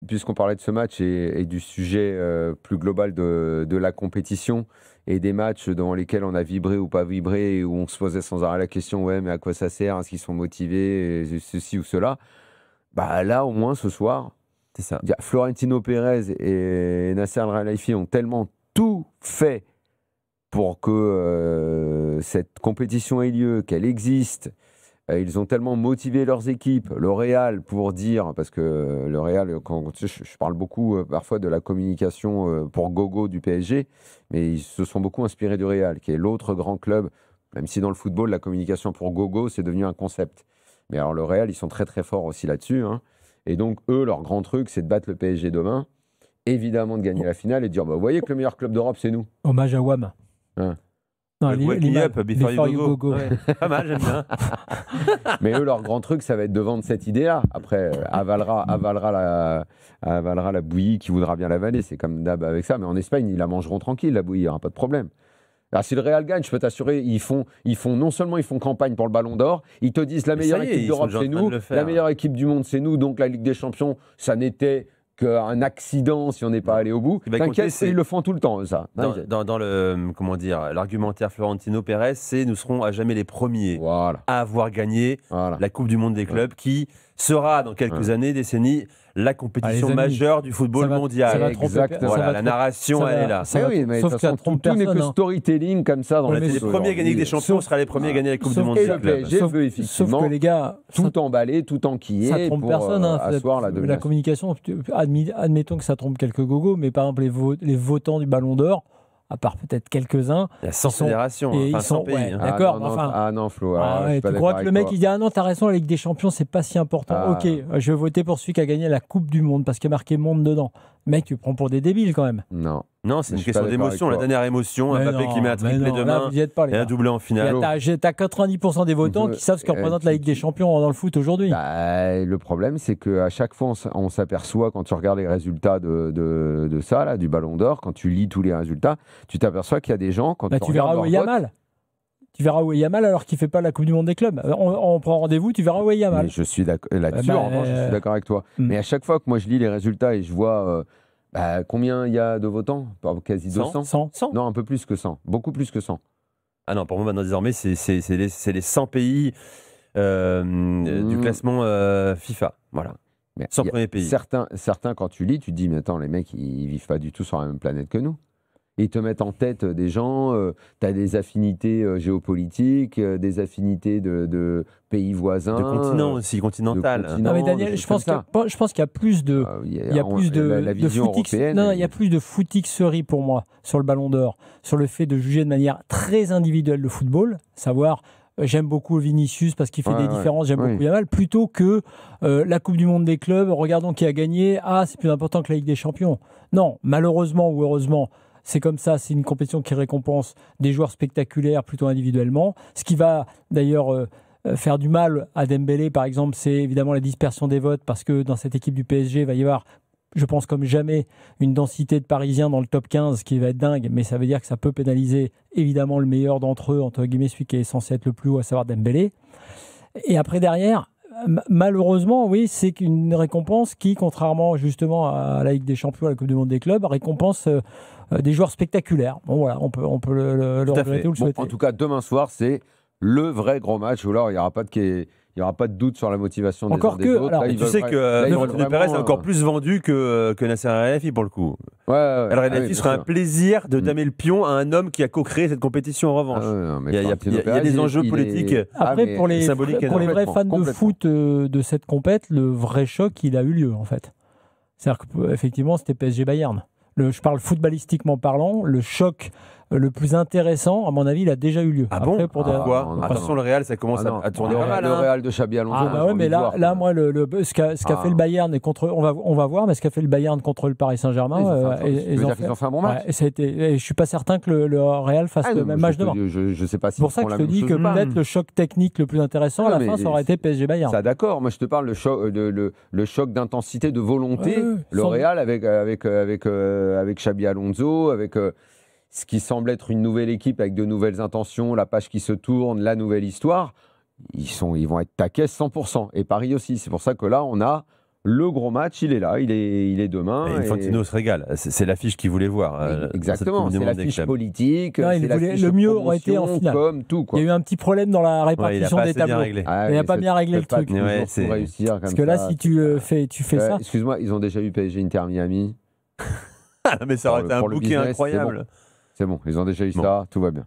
puisqu'on parlait de ce match et du sujet plus global de la compétition et des matchs dans lesquels on a vibré ou pas vibré, et où on se posait sans arrêt la question, ouais, mais à quoi ça sert? Est-ce qu'ils sont motivés? Et ceci ou cela. Bah là, au moins, ce soir, C'est ça. Florentino Pérez et Nasser Al-Khelaifi ont tellement tout fait pour que cette compétition ait lieu, qu'elle existe. Ils ont tellement motivé leurs équipes, le Real, pour dire, parce que le Real, je parle beaucoup parfois de la communication pour gogo du PSG, mais ils se sont beaucoup inspirés du Real, qui est l'autre grand club, même si dans le football, la communication pour gogo, c'est devenu un concept. Mais alors le Real, ils sont très très forts aussi là-dessus, hein. Et donc eux, leur grand truc, c'est de battre le PSG demain, évidemment de gagner la finale et de dire, bah, vous voyez que le meilleur club d'Europe, c'est nous. Hommage à WAM. Hein. Non, Wake me up, before you go. Ouais. Pas mal, j'aime bien. Mais eux, leur grand truc, ça va être de vendre cette idée-là. Après, avalera la bouillie qui voudra bien l'avaler. C'est comme d'hab avec ça. Mais en Espagne, ils la mangeront tranquille, la bouillie. Il n'y aura pas de problème. Alors, si le Real gagne, je peux t'assurer, ils font non seulement ils font campagne pour le Ballon d'Or, ils te disent la meilleure équipe d'Europe, c'est nous. La meilleure équipe du monde, c'est nous. Donc, la Ligue des Champions, ça n'était qu'un accident si on n'est pas allé au bout. T'inquiète, ils le font tout le temps, ça. Dans le, comment dire, l'argumentaire Florentino Pérez, c'est nous serons à jamais les premiers à avoir gagné la Coupe du Monde des clubs, qui sera dans quelques années, décennies, la compétition majeure du football mondial. Exactement. Voilà, la narration, elle est là. Mais sauf que tout n'est que storytelling comme ça. On a été les premiers à gagner des champions, on sera les premiers à gagner la Coupe du Monde des clubs. Sauf que les gars, tout emballé, tout enquillé. Ça trompe personne. Asseoir la communication, admettons que ça trompe quelques gogos, mais par exemple les votants du Ballon d'Or, à part peut-être quelques-uns. Il y a 100 fédérations, enfin 100 pays. Ouais, d'accord. Non, Flo. Tu crois que le mec, il dit ah non, t'as raison, la Ligue des Champions, c'est pas si important. Ok, je vais voter pour celui qui a gagné la Coupe du Monde parce qu'il y a marqué monde dedans. Mec, tu prends pour des débiles quand même. Non, c'est une question d'émotion. La dernière émotion, Mbappé qui met un triplé demain et un doublé en finale. T'as 90% des votants qui savent ce que représente la Ligue des Champions dans le foot aujourd'hui. Le problème, c'est qu'à chaque fois, on s'aperçoit, quand tu regardes les résultats de ça, là, du Ballon d'Or, quand tu lis tous les résultats, tu t'aperçois qu'il y a des gens, quand tu verras où il y a mal. Tu verras où il y a mal alors qu'il ne fait pas la Coupe du Monde des clubs. On prend rendez-vous, tu verras où il y a mal. Mais je suis d'accord là-dessus, je suis d'accord avec toi. Mais à chaque fois que moi je lis les résultats et je vois combien il y a de votants, quasi 200 100. Non, un peu plus que 100, beaucoup plus que 100. Ah non, pour moi maintenant désormais, c'est les 100 pays du classement FIFA. Voilà. 100 premiers pays. Certains, quand tu lis, tu te dis, mais attends, les mecs, ils vivent pas du tout sur la même planète que nous. Ils te mettent en tête des gens, tu as des affinités géopolitiques, des affinités de pays voisins. De continents aussi, continental. Non mais Daniel, je pense qu'il y a plus de footixerie pour moi sur le Ballon d'Or, sur le fait de juger de manière très individuelle le football, savoir j'aime beaucoup Vinicius parce qu'il fait des différences, j'aime beaucoup Yamal, plutôt que la Coupe du Monde des clubs, regardons qui a gagné, c'est plus important que la Ligue des Champions. Non, malheureusement ou heureusement, c'est comme ça, c'est une compétition qui récompense des joueurs spectaculaires plutôt individuellement. Ce qui va d'ailleurs faire du mal à Dembélé, par exemple, c'est évidemment la dispersion des votes, parce que dans cette équipe du PSG, il va y avoir, je pense comme jamais, une densité de Parisiens dans le top 15 qui va être dingue, mais ça veut dire que ça peut pénaliser évidemment le meilleur d'entre eux, entre guillemets, celui qui est censé être le plus haut, à savoir Dembélé. Et après, derrière, malheureusement, oui, c'est une récompense qui, contrairement justement à la Ligue des Champions, à la Coupe du Monde des clubs, récompense des joueurs spectaculaires. Bon, voilà, on peut le regretter ou le souhaiter. En tout cas, demain soir, c'est le vrai gros match où là, il n'y aura pas de doute sur la motivation des uns des autres. Tu sais que Florentino Pérez est encore plus vendu que Nasser Al-Khelaifi pour le coup. Al-Khelaifi sera un plaisir de damer le pion à un homme qui a co-créé cette compétition en revanche. Il y a des enjeux politiques. Après, pour les vrais fans de foot de cette compète, le vrai choc, il a eu lieu en fait. C'est-à-dire qu'effectivement, c'était PSG-Bayern. Je parle footballistiquement parlant, le choc le plus intéressant, à mon avis, il a déjà eu lieu. Pourquoi Attention, le Real, ça commence à tourner pas mal. Le Real de Xabi Alonso. Mais là, moi, ce qu'a fait le Bayern on va voir, mais ce qu'a fait le Bayern contre le Paris Saint-Germain, ils ont fait un bon match. Je suis pas certain que le Real fasse le même match demain. Je sais pas si c'est pour ça que je te dis que peut-être le choc technique le plus intéressant à la fin, ça aurait été PSG-Bayern. Ça, d'accord. Moi, je te parle le choc d'intensité, de volonté. Le Real avec Xabi Alonso, avec ce qui semble être une nouvelle équipe avec de nouvelles intentions, la page qui se tourne, la nouvelle histoire, ils vont être taquets 100%. Et Paris aussi. C'est pour ça que là, on a Le gros match, il est là, il est demain. Et Infantino se régale. C'est l'affiche qu'il voulait voir. Exactement, c'est l'affiche politique. Non, le mieux aurait été en finale. Comme tout, quoi. Il y a eu un petit problème dans la répartition des tableaux. Il n'a pas bien réglé le truc. Parce que là, si tu fais ça. Excuse-moi, ils ont déjà eu PSG Inter Miami. Mais ça aurait été un bouquet incroyable. C'est bon, ils ont déjà eu ça, tout va bien.